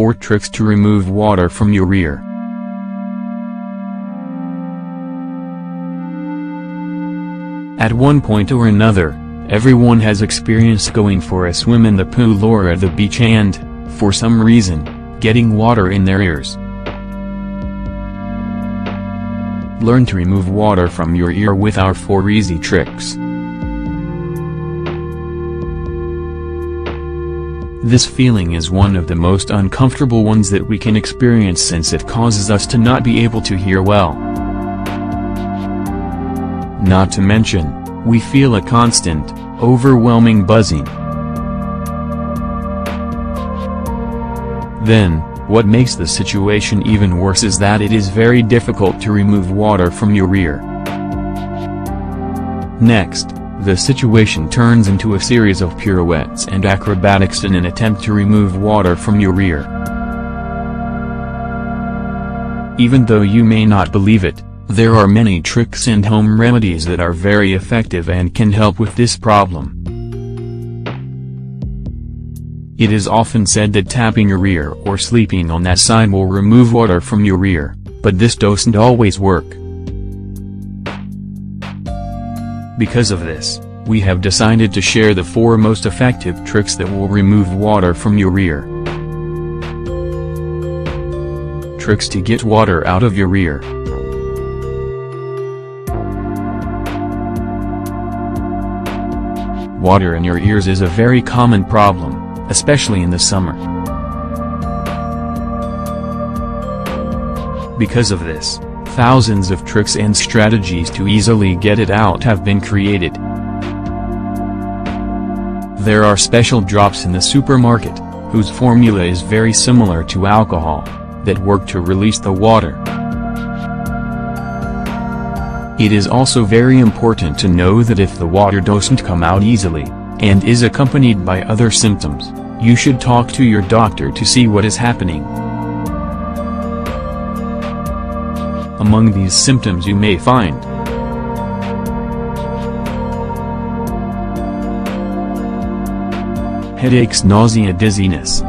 4 tricks to remove water from your ear. At one point or another, everyone has experienced going for a swim in the pool or at the beach and, for some reason, getting water in their ears. Learn to remove water from your ear with our 4 easy tricks. This feeling is one of the most uncomfortable ones that we can experience since it causes us to not be able to hear well. Not to mention, we feel a constant, overwhelming buzzing. Then, what makes the situation even worse is that it is very difficult to remove water from your ear. Next, the situation turns into a series of pirouettes and acrobatics in an attempt to remove water from your ear. Even though you may not believe it, there are many tricks and home remedies that are very effective and can help with this problem. It is often said that tapping your ear or sleeping on that side will remove water from your ear, but this doesn't always work. Because of this, we have decided to share the 4 most effective tricks that will remove water from your ear. Tricks to get water out of your ear. Water in your ears is a very common problem, especially in the summer. Because of this, thousands of tricks and strategies to easily get it out have been created. There are special drops in the supermarket, whose formula is very similar to alcohol, that work to release the water. It is also very important to know that if the water doesn't come out easily, and is accompanied by other symptoms, you should talk to your doctor to see what is happening. Among these symptoms you may find headaches, nausea, dizziness,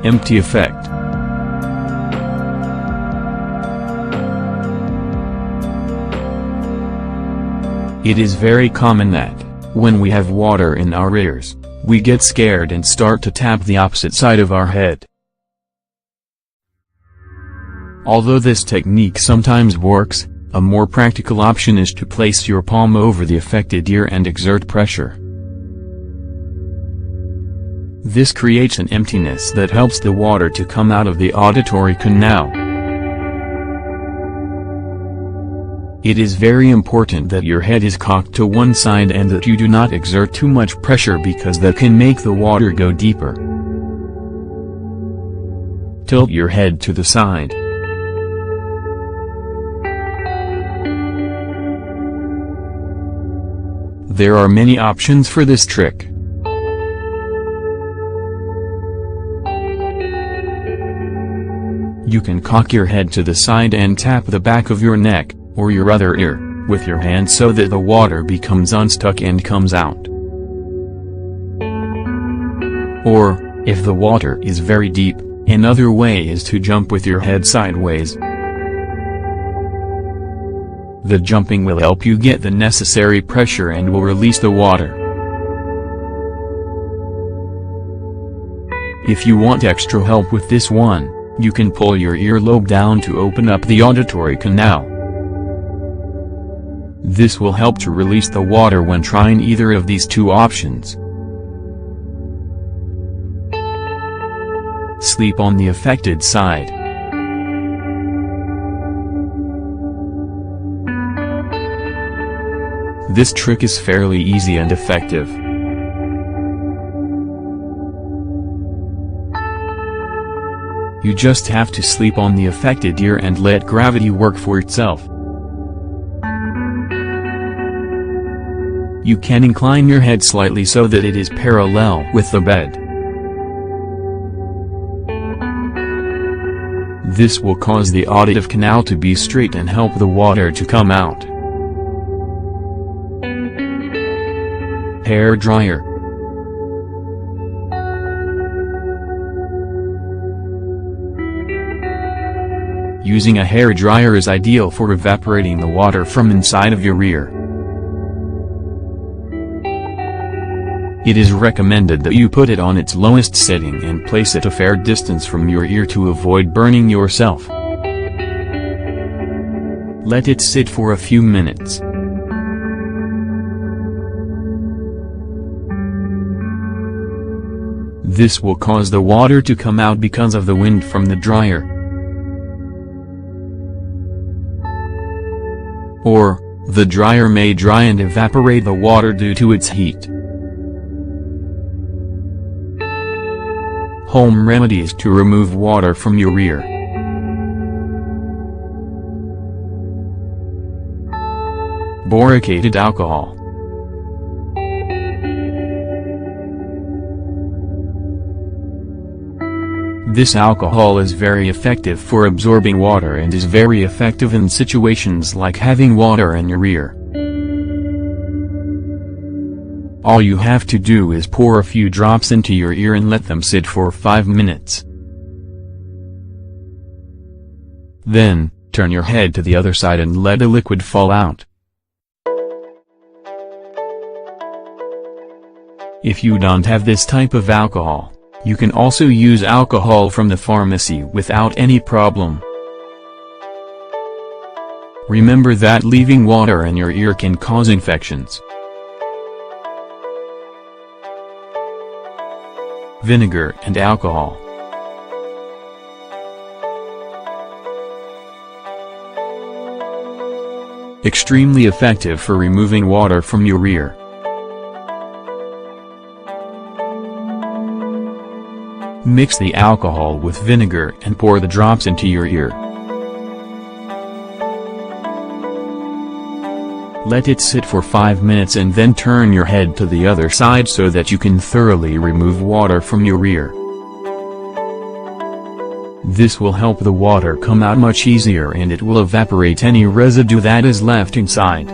empty effect, It is very common that, when we have water in our ears, we get scared and start to tap the opposite side of our head. Although this technique sometimes works, a more practical option is to place your palm over the affected ear and exert pressure. This creates an emptiness that helps the water to come out of the auditory canal. It is very important that your head is cocked to one side and that you do not exert too much pressure because that can make the water go deeper. Tilt your head to the side. There are many options for this trick. You can cock your head to the side and tap the back of your neck, or your other ear, with your hand so that the water becomes unstuck and comes out. Or, if the water is very deep, another way is to jump with your head sideways. The jumping will help you get the necessary pressure and will release the water. If you want extra help with this one, you can pull your earlobe down to open up the auditory canal. This will help to release the water when trying either of these two options. Sleep on the affected side. This trick is fairly easy and effective. You just have to sleep on the affected ear and let gravity work for itself. You can incline your head slightly so that it is parallel with the bed. This will cause the auditive canal to be straight and help the water to come out. hair dryer. Using a hair dryer is ideal for evaporating the water from inside of your ear. It is recommended that you put it on its lowest setting and place it a fair distance from your ear to avoid burning yourself. Let it sit for a few minutes. This will cause the water to come out because of the wind from the dryer. Or, the dryer may dry and evaporate the water due to its heat. Home remedies to remove water from your ear. Boricated alcohol. This alcohol is very effective for absorbing water and is very effective in situations like having water in your ear. All you have to do is pour a few drops into your ear and let them sit for 5 minutes. Then, turn your head to the other side and let the liquid fall out. If you don't have this type of alcohol, you can also use alcohol from the pharmacy without any problem. Remember that leaving water in your ear can cause infections. Vinegar and alcohol. Extremely effective for removing water from your ear. Mix the alcohol with vinegar and pour the drops into your ear. Let it sit for 5 minutes and then turn your head to the other side so that you can thoroughly remove water from your ear. This will help the water come out much easier and it will evaporate any residue that is left inside.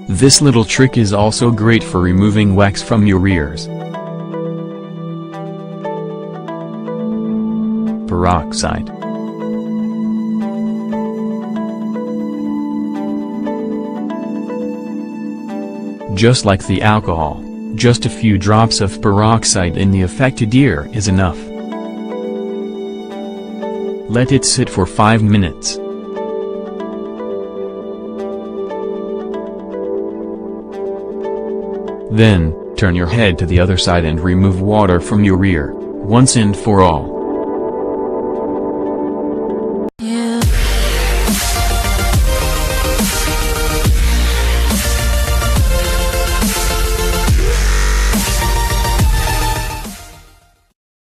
This little trick is also great for removing wax from your ears. Peroxide. Just like the alcohol, just a few drops of peroxide in the affected ear is enough. Let it sit for 5 minutes. Then, turn your head to the other side and remove water from your ear, once and for all.